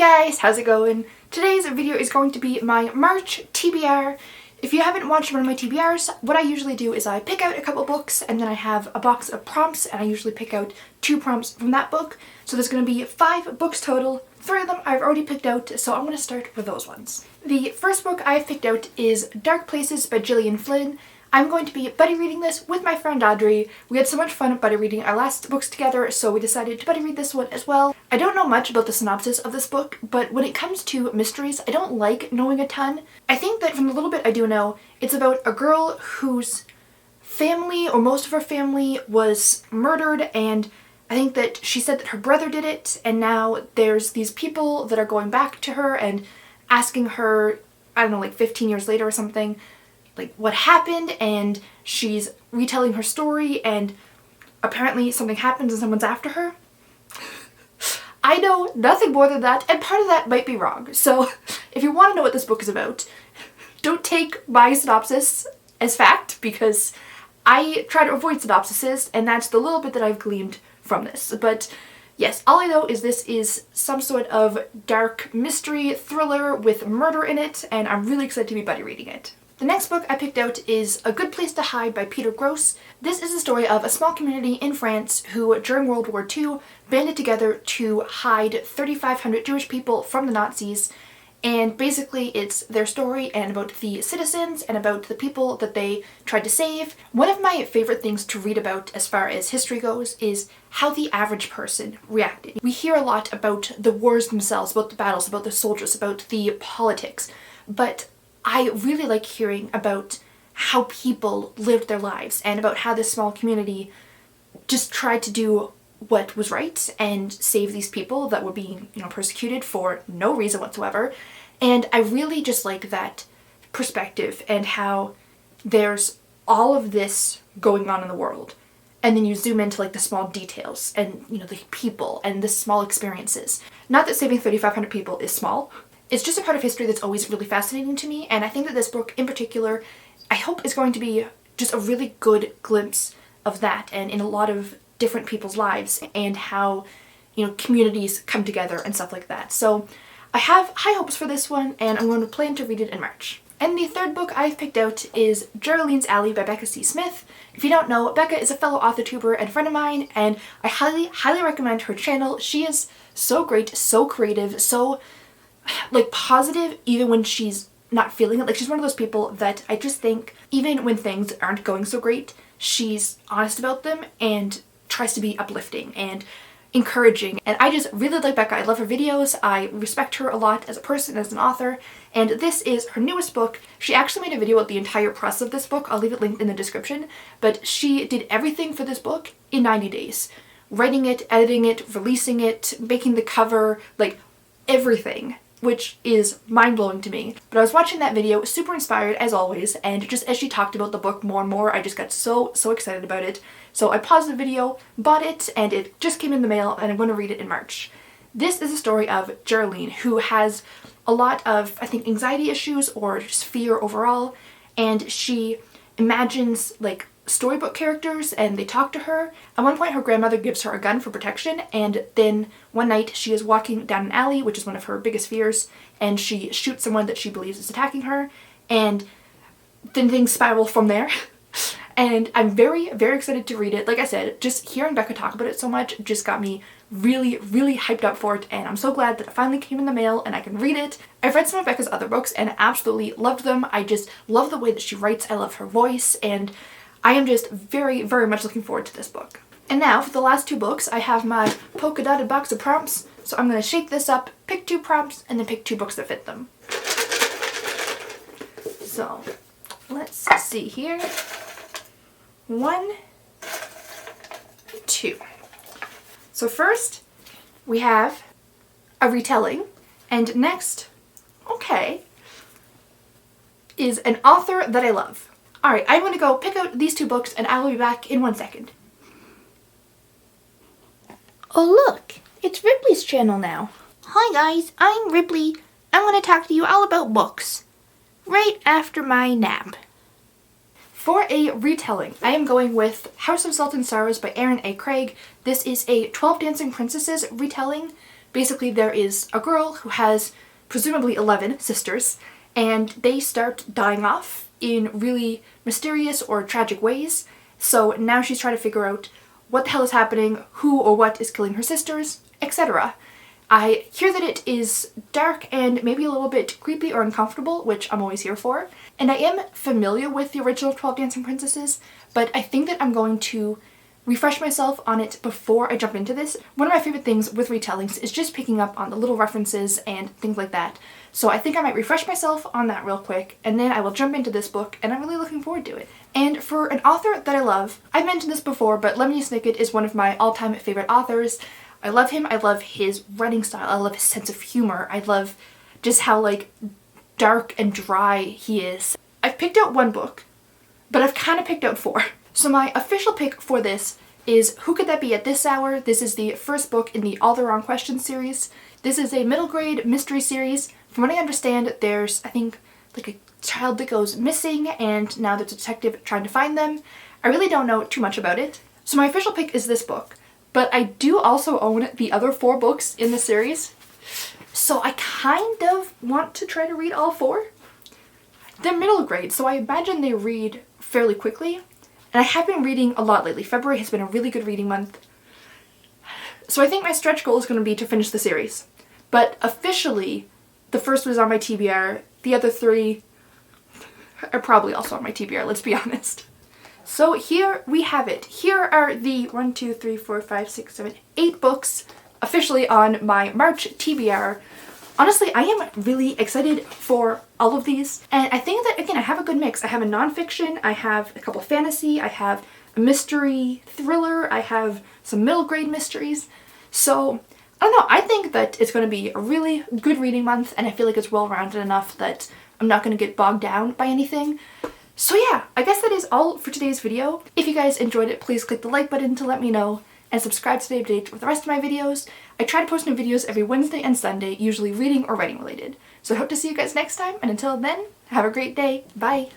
guys, how's it going? Today's video is going to be my March TBR. If you haven't watched one of my TBRs, what I usually do is I pick out a couple books and then I have a box of prompts and I usually pick out 2 prompts from that book. So there's going to be 5 books total. 3 of them I've already picked out, so I'm going to start with those ones. The first book I've picked out is Dark Places by Gillian Flynn. I'm going to be buddy reading this with my friend Audrey. We had so much fun buddy reading our last books together, so we decided to buddy read this one as well. I don't know much about the synopsis of this book, but when it comes to mysteries, I don't like knowing a ton. I think that from the little bit I do know, it's about a girl whose family, or most of her family, was murdered, and I think that she said that her brother did it, and now there's these people that are going back to her and asking her, I don't know, like 15 years later or something, like what happened, and she's retelling her story, and apparently something happens and someone's after her. I know nothing more than that, and part of that might be wrong. So if you want to know what this book is about, don't take my synopsis as fact, because I try to avoid synopsises, and that's the little bit that I've gleaned from this. But yes, all I know is this is some sort of dark mystery thriller with murder in it, and I'm really excited to be buddy reading it. The next book I picked out is A Good Place to Hide by Peter Gross. This is the story of a small community in France who, during World War II, banded together to hide 3,500 Jewish people from the Nazis. And basically it's their story and about the citizens and about the people that they tried to save. One of my favorite things to read about as far as history goes is how the average person reacted. We hear a lot about the wars themselves, about the battles, about the soldiers, about the politics, but I really like hearing about how people lived their lives and about how this small community just tried to do what was right and save these people that were being, persecuted for no reason whatsoever. And I really just like that perspective and how there's all of this going on in the world, and then you zoom into like the small details and, the people and the small experiences. Not that saving 3,500 people is small. It's just a part of history that's always really fascinating to me, and I think that this book in particular, I hope is going to be just a really good glimpse of that and in a lot of different people's lives and how, communities come together and stuff like that. So I have high hopes for this one, and I'm going to plan to read it in March. And the third book I've picked out is Geraldines Alley by Becca C Smith. If you don't know, Becca is a fellow author tuber and friend of mine, and I highly recommend her channel. She is so great, so creative, so positive even when she's not feeling it. Like, she's one of those people that I just think even when things aren't going so great, she's honest about them and tries to be uplifting and encouraging. And I just really like Becca. I love her videos. I respect her a lot as a person, as an author. And this is her newest book. She actually made a video about the entire process of this book. I'll leave it linked in the description. But she did everything for this book in 90 days. Writing it, editing it, releasing it, making the cover, everything, which is mind-blowing to me. But I was watching that video, super inspired as always, and just as she talked about the book more and more, I just got so excited about it. So I paused the video, bought it, and it just came in the mail, and I'm going to read it in March. This is a story of Geraldine, who has a lot of, I think, anxiety issues or just fear overall, and she imagines storybook characters and they talk to her. At one point her grandmother gives her a gun for protection, and then one night she is walking down an alley, which is one of her biggest fears, and she shoots someone that she believes is attacking her, and then things spiral from there. And I'm very excited to read it. Like I said, just hearing Becca talk about it so much just got me really hyped up for it, and I'm so glad that it finally came in the mail and I can read it. I've read some of Becca's other books and absolutely loved them. I just love the way that she writes. I love her voice, and I am just very much looking forward to this book. And now for the last 2 books, I have my polka dotted box of prompts. So I'm going to shake this up, pick 2 prompts, and then pick 2 books that fit them. So let's see here. 1, 2. So first we have a retelling, and next, is an author that I love. Alright, I'm going to go pick out these 2 books and I will be back in 1 second. Oh look, it's Ripley's channel now. Hi guys, I'm Ripley. I'm going to talk to you all about books. Right after my nap. For a retelling, I am going with House of Salt and Sorrows by Erin A. Craig. This is a 12 Dancing Princesses retelling Basically, there is a girl who has presumably 11 sisters, and they start dying off in really mysterious or tragic ways. So now she's trying to figure out what the hell is happening, who or what is killing her sisters, etc. I hear that it is dark and maybe a little bit creepy or uncomfortable, which I'm always here for. And I am familiar with the original 12 Dancing Princesses, but I think that I'm going to refresh myself on it before I jump into this. One of my favorite things with retellings is just picking up on the little references and things like that. So I think I might refresh myself on that real quick, and then I will jump into this book, and I'm really looking forward to it. And for an author that I love, I've mentioned this before, but Lemony Snicket is one of my all-time favorite authors. I love him, I love his writing style, I love his sense of humor, I love just how like dark and dry he is. I've picked out one book, but I've kind of picked out four. So my official pick for this is Who Could That Be at This Hour? This is the first book in the All the Wrong Questions series. This is a middle grade mystery series. From what I understand, there's, I think, like a child that goes missing, and now there's a detective trying to find them. I really don't know too much about it. So my official pick is this book, but I do also own the other four books in the series. So I kind of want to try to read all four. They're middle grade, so I imagine they read fairly quickly. And I have been reading a lot lately. February has been a really good reading month. So I think my stretch goal is going to be to finish the series. But officially, the first was on my TBR. The other three are probably also on my TBR, let's be honest. So here we have it. Here are the 1, 2, 3, 4, 5, 6, 7, 8 books officially on my March TBR. Honestly, I am really excited for all of these, and I think that, again, I have a good mix. I have a nonfiction, I have a couple fantasy, I have a mystery thriller, I have some middle grade mysteries. So, I don't know, I think that it's going to be a really good reading month, and I feel like it's well-rounded enough that I'm not going to get bogged down by anything. So yeah, I guess that is all for today's video. If you guys enjoyed it, please click the like button to let me know, and subscribe to stay updated with the rest of my videos. I try to post new videos every Wednesday and Sunday, usually reading or writing related. So I hope to see you guys next time, and until then, have a great day. Bye!